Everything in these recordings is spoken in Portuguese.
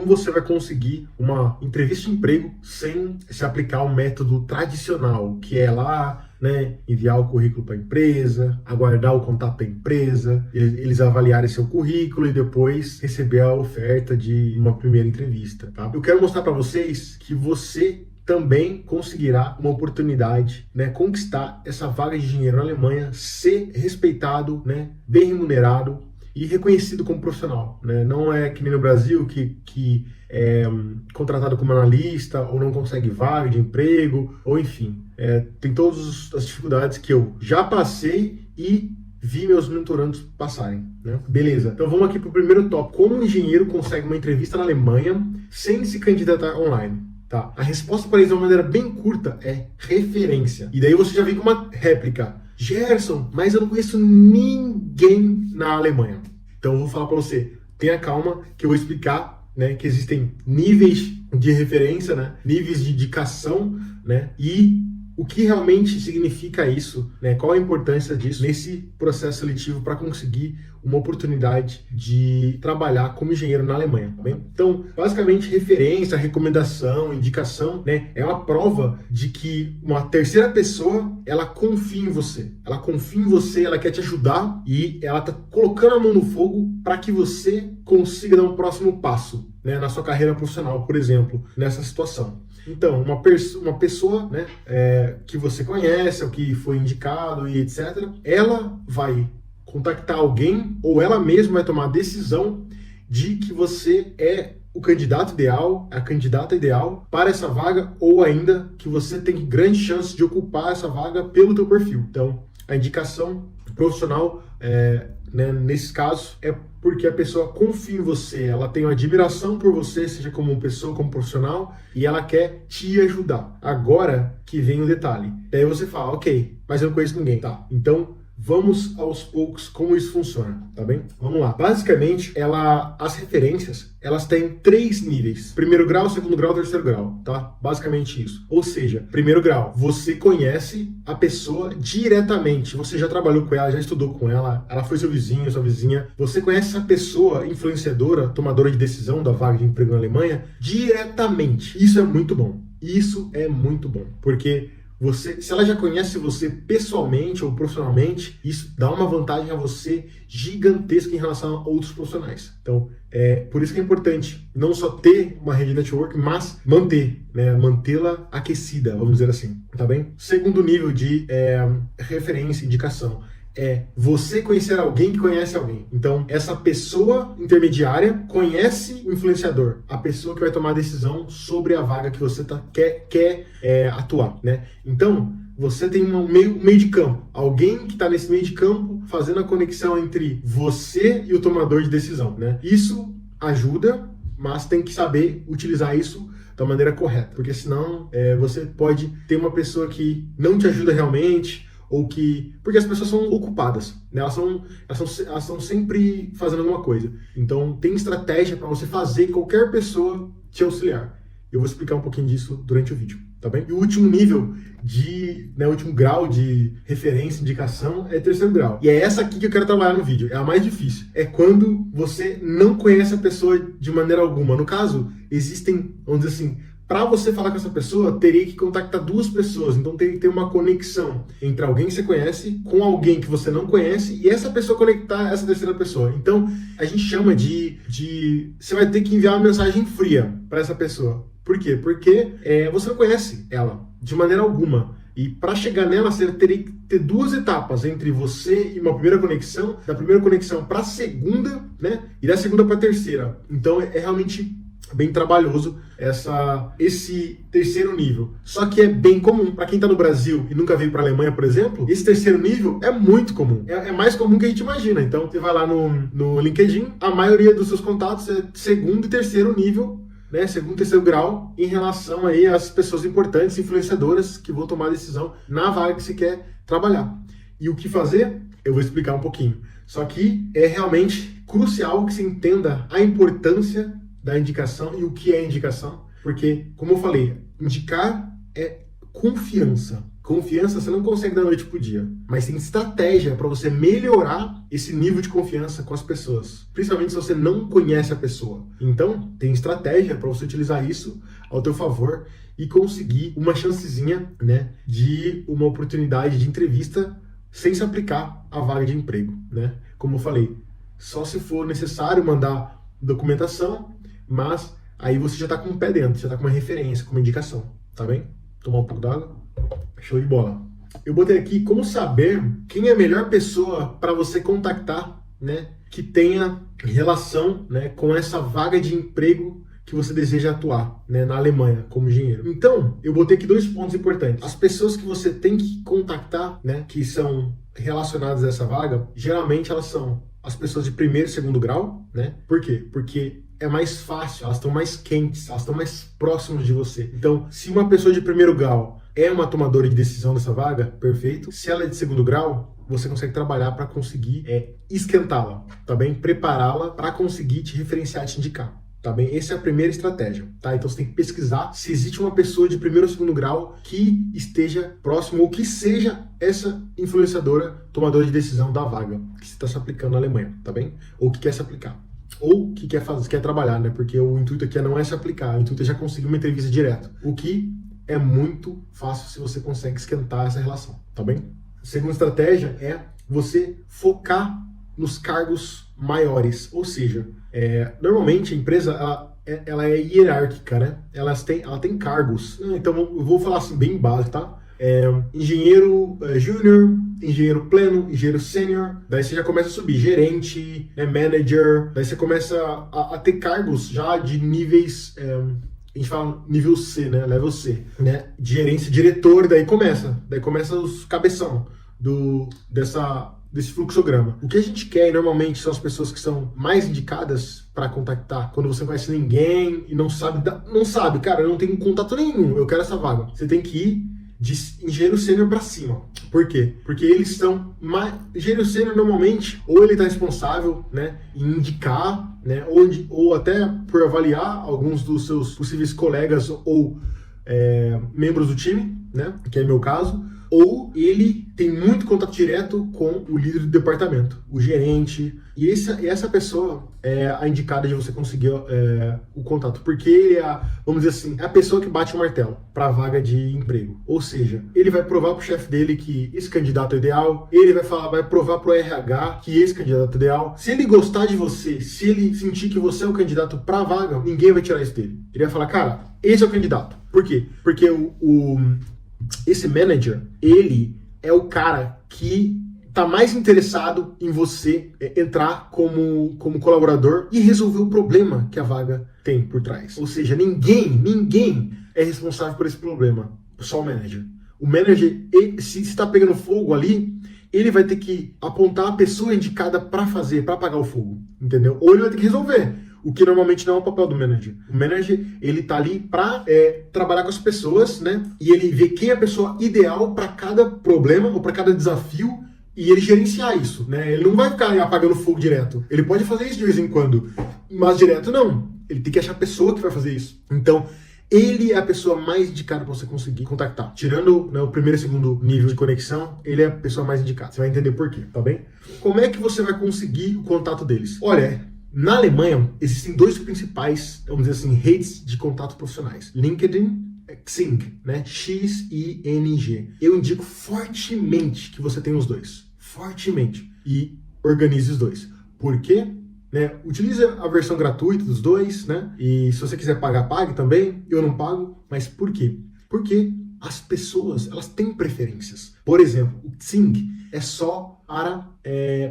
como você vai conseguir uma entrevista de emprego sem se aplicar o método tradicional, que é lá, né, enviar o currículo para a empresa, aguardar o contato da empresa, eles avaliarem seu currículo e depois receber a oferta de uma primeira entrevista, tá? Eu quero mostrar para vocês que você também conseguirá uma oportunidade, né, conquistar essa vaga de engenheiro na Alemanha, ser respeitado, né, bem remunerado e reconhecido como profissional, né? Não é que nem no Brasil que é contratado como analista ou não consegue vaga de emprego, ou enfim, tem todas as dificuldades que eu já passei e vi meus mentorandos passarem, né? Beleza, então vamos aqui para o primeiro tópico. Como um engenheiro consegue uma entrevista na Alemanha sem se candidatar online? Tá? A resposta para isso de uma maneira bem curta é referência. E daí você já vem com uma réplica. Gerson, mas eu não conheço ninguém na Alemanha. Então eu vou falar para você, tenha calma que eu vou explicar, né, que existem níveis de referência, né, níveis de indicação, né, e o que realmente significa isso, né, qual a importância disso nesse processo seletivo para conseguir uma oportunidade de trabalhar como engenheiro na Alemanha, tá bem? Então, basicamente, referência, recomendação, indicação, né, é uma prova de que uma terceira pessoa, ela confia em você. Ela confia em você, ela quer te ajudar e ela tá colocando a mão no fogo para que você consiga dar um próximo passo, né, na sua carreira profissional, por exemplo, nessa situação. Então, uma pessoa, né, que você conhece, ou que foi indicado e etc., ela vai contactar alguém ou ela mesma vai tomar a decisão de que você é o candidato ideal, a candidata ideal para essa vaga, ou ainda que você tem grande chance de ocupar essa vaga pelo teu perfil. Então, a indicação profissional, né, nesses casos, é porque a pessoa confia em você, ela tem uma admiração por você, seja como pessoa, como profissional, e ela quer te ajudar. Agora que vem o detalhe. Daí você fala, ok, mas eu não conheço ninguém. Tá, então vamos aos poucos como isso funciona, tá bem? Vamos lá. Basicamente, as referências, elas têm 3 níveis. Primeiro grau, segundo grau, terceiro grau, tá? Basicamente isso. Ou seja, primeiro grau, você conhece a pessoa diretamente. Você já trabalhou com ela, já estudou com ela, ela foi seu vizinho, sua vizinha. Você conhece essa pessoa influenciadora, tomadora de decisão da vaga de emprego na Alemanha diretamente. Isso é muito bom. Isso é muito bom, porque se ela já conhece você pessoalmente ou profissionalmente, isso dá uma vantagem a você gigantesca em relação a outros profissionais. Então, por isso que é importante não só ter uma rede de network, mas manter, né, mantê-la aquecida, vamos dizer assim, tá bem? Segundo nível de referência, indicação, é você conhecer alguém que conhece alguém. Então, essa pessoa intermediária conhece o influenciador, a pessoa que vai tomar a decisão sobre a vaga que você quer atuar, né? Então, você tem um meio de campo, alguém que está nesse meio de campo fazendo a conexão entre você e o tomador de decisão, né? Isso ajuda, mas tem que saber utilizar isso da maneira correta, porque senão você pode ter uma pessoa que não te ajuda realmente, ou porque as pessoas são ocupadas, né? Elas estão sempre fazendo alguma coisa. Então tem estratégia para você fazer qualquer pessoa te auxiliar. Eu vou explicar um pouquinho disso durante o vídeo, tá bem? E o último nível o último grau de referência, indicação é terceiro grau. E é essa aqui que eu quero trabalhar no vídeo, é a mais difícil. É quando você não conhece a pessoa de maneira alguma. No caso, existem, vamos dizer assim, para você falar com essa pessoa, teria que contactar 2 pessoas. Então tem que ter uma conexão entre alguém que você conhece com alguém que você não conhece e essa pessoa conectar essa terceira pessoa. Então a gente chama de você vai ter que enviar uma mensagem fria para essa pessoa. Por quê? Porque você não conhece ela de maneira alguma. E para chegar nela, você teria que ter 2 etapas entre você e uma primeira conexão, da primeira conexão para a segunda, né? E da segunda para a terceira. Então é realmente bem trabalhoso esse terceiro nível. Só que é bem comum. Para quem está no Brasil e nunca veio para a Alemanha, por exemplo, esse terceiro nível é muito comum. É mais comum que a gente imagina. Então, você vai lá no LinkedIn, a maioria dos seus contatos é segundo e terceiro nível, né, segundo e terceiro grau, em relação aí às pessoas importantes, influenciadoras, que vão tomar a decisão na vaga que você quer trabalhar. E o que fazer? Eu vou explicar um pouquinho. Só que é realmente crucial que você entenda a importância da indicação e o que é indicação, porque, como eu falei, indicar é confiança. Confiança você não consegue da noite pro dia, mas tem estratégia para você melhorar esse nível de confiança com as pessoas, principalmente se você não conhece a pessoa. Então, tem estratégia para você utilizar isso ao teu favor e conseguir uma chancezinha, né, de uma oportunidade de entrevista sem se aplicar à vaga de emprego, né? Como eu falei, só se for necessário mandar documentação, mas aí você já tá com o pé dentro, já tá com uma referência, com uma indicação, tá bem? Tomar um pouco d'água. Show de bola. Eu botei aqui como saber quem é a melhor pessoa para você contactar, né, que tenha relação, né, com essa vaga de emprego que você deseja atuar, né, na Alemanha como engenheiro. Então, eu botei aqui 2 pontos importantes. As pessoas que você tem que contactar, né, que são relacionadas a essa vaga, geralmente elas são as pessoas de primeiro e segundo grau, né? Por quê? Porque é mais fácil, elas estão mais quentes, elas estão mais próximas de você. Então, se uma pessoa de primeiro grau é uma tomadora de decisão dessa vaga, perfeito. Se ela é de segundo grau, você consegue trabalhar para conseguir esquentá-la, tá bem? Prepará-la para conseguir te referenciar, te indicar, tá bem? Essa é a primeira estratégia, tá? Então você tem que pesquisar se existe uma pessoa de primeiro ou segundo grau que esteja próximo ou que seja essa influenciadora, tomadora de decisão da vaga que está se aplicando na Alemanha, tá bem? Ou que quer se aplicar. Ou que quer fazer, quer trabalhar, né? Porque o intuito aqui não é se aplicar, o intuito é já conseguir uma entrevista direto. O que é muito fácil se você consegue esquentar essa relação, tá bem? A segunda estratégia é você focar nos cargos maiores, ou seja, normalmente a empresa ela é hierárquica, né? Ela tem cargos, então eu vou falar assim bem básico, tá? Engenheiro júnior, engenheiro pleno, engenheiro sênior, daí você já começa a subir, gerente, manager, daí você começa a ter cargos já de níveis, a gente fala nível C, né, level C, né, de gerência, diretor, daí começa os cabeção desse fluxograma. O que a gente quer normalmente são as pessoas que são mais indicadas para contactar quando você não conhece ninguém e não sabe, cara, eu não tenho contato nenhum, eu quero essa vaga. Você tem que ir de engenheiro sênior para cima. Por quê? Porque eles estão mais... Engenheiro sênior normalmente, ou ele está responsável, né, em indicar, né, ou até por avaliar alguns dos seus possíveis colegas ou membros do time, né, que é meu caso, ou ele tem muito contato direto com o líder do departamento, o gerente, e essa pessoa é a indicada de você conseguir o contato, porque ele vamos dizer assim, é a pessoa que bate o martelo para a vaga de emprego. Ou seja, ele vai provar para o chefe dele que esse candidato é ideal, ele vai provar para o RH que esse candidato é ideal. Se ele gostar de você, se ele sentir que você é o candidato para a vaga, ninguém vai tirar isso dele. Ele vai falar, cara, esse é o candidato. Por quê? Porque esse manager, ele é o cara que tá mais interessado em você entrar como colaborador e resolver o problema que a vaga tem por trás. Ou seja, ninguém é responsável por esse problema, só o manager. O manager, se está pegando fogo ali, ele vai ter que apontar a pessoa indicada para apagar o fogo, entendeu? Ou ele vai ter que resolver. O que normalmente não é o papel do manager. O manager, ele tá ali para trabalhar com as pessoas, né? E ele vê quem é a pessoa ideal para cada problema ou para cada desafio e ele gerenciar isso, né? Ele não vai ficar apagando fogo direto. Ele pode fazer isso de vez em quando, mas direto não. Ele tem que achar a pessoa que vai fazer isso. Então, ele é a pessoa mais indicada para você conseguir contactar. Tirando, né, o primeiro e segundo nível de conexão, ele é a pessoa mais indicada. Você vai entender por quê, tá bem? Como é que você vai conseguir o contato deles? Olha, na Alemanha, existem 2 principais, vamos dizer assim, redes de contato profissionais. LinkedIn, Xing, né? X-I-N-G. Eu indico fortemente que você tenha os 2. Fortemente. E organize os 2. Por quê? Né? Utilize a versão gratuita dos 2, né? E se você quiser pagar, pague também. Eu não pago. Mas por quê? Porque as pessoas, elas têm preferências. Por exemplo, o Xing é só para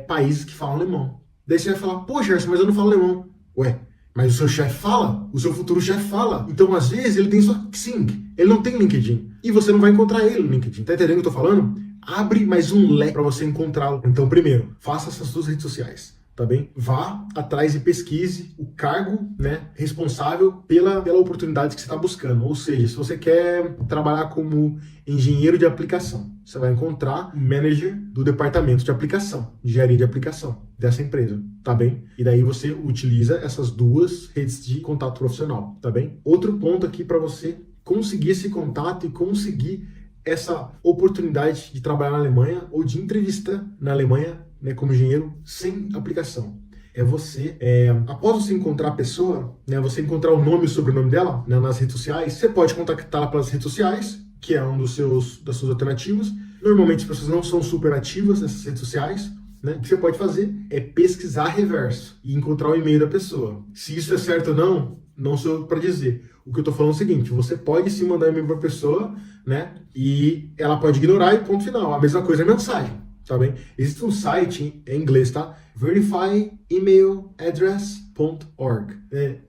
países que falam alemão. Daí você vai falar, pô, Gerson, mas eu não falo alemão. Ué, mas o seu chefe fala, o seu futuro chefe fala. Então, às vezes, ele tem só Xing, ele não tem LinkedIn. E você não vai encontrar ele no LinkedIn. Tá entendendo o que eu tô falando? Abre mais um leque para você encontrá-lo. Então, primeiro, faça essas 2 redes sociais, tá bem? Vá atrás e pesquise o cargo, né, responsável pela oportunidade que você está buscando. Ou seja, se você quer trabalhar como engenheiro de aplicação, você vai encontrar o manager do departamento de aplicação, engenharia de aplicação dessa empresa, tá bem? E daí você utiliza essas 2 redes de contato profissional, tá bem? Outro ponto aqui para você conseguir esse contato e conseguir essa oportunidade de trabalhar na Alemanha ou de entrevista na Alemanha, né, como engenheiro sem aplicação. É você, após você encontrar a pessoa, né, você encontrar o nome e o sobrenome dela, né, nas redes sociais, você pode contactá-la pelas redes sociais, que é das suas alternativas. Normalmente as pessoas não são super ativas nessas redes sociais, né? O que você pode fazer é pesquisar reverso e encontrar o e-mail da pessoa. Se isso é certo ou não, não sou eu para dizer. O que eu tô falando é o seguinte, você pode sim mandar e-mail para a pessoa, né? E ela pode ignorar e ponto final. A mesma coisa é mensagem, tá bem? Existe um site em inglês, tá? verifyemailaddress.org.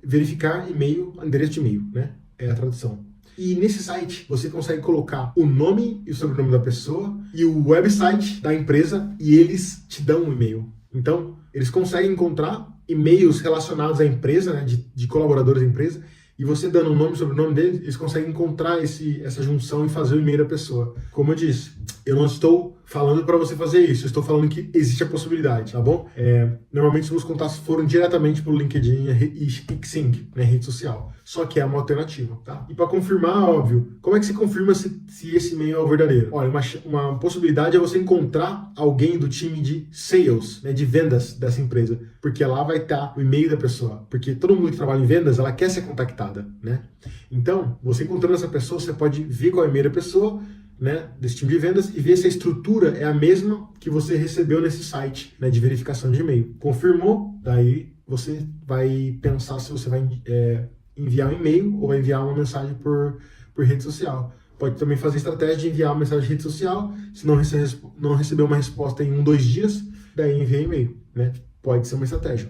Verificar e-mail, endereço de e-mail, né? É a tradução. E nesse site você consegue colocar o nome e o sobrenome da pessoa e o website da empresa e eles te dão um e-mail. Então, eles conseguem encontrar e-mails relacionados à empresa, né, de colaboradores da empresa, e você dando o nome e o sobrenome deles, eles conseguem encontrar essa junção e fazer o e-mail da pessoa. Como eu disse, eu não estou falando para você fazer isso, eu estou falando que existe a possibilidade, tá bom? Normalmente os meus contatos foram diretamente pelo LinkedIn e Xing, né, rede social. Só que é uma alternativa, tá? E para confirmar, óbvio, como é que você confirma se esse e-mail é o verdadeiro? Olha, uma possibilidade é você encontrar alguém do time de sales, né, de vendas dessa empresa, porque lá vai estar o e-mail da pessoa, porque todo mundo que trabalha em vendas, ela quer ser contactada, né? Então, você encontrando essa pessoa, você pode ver qual é o e-mail da pessoa, né, desse time de vendas e ver se a estrutura é a mesma que você recebeu nesse site, né, de verificação de e-mail. Confirmou, daí você vai pensar se você vai enviar um e-mail ou vai enviar uma mensagem por rede social. Pode também fazer a estratégia de enviar uma mensagem de rede social, se não receber uma resposta em 1, 2 dias, daí envia e-mail, né? Pode ser uma estratégia.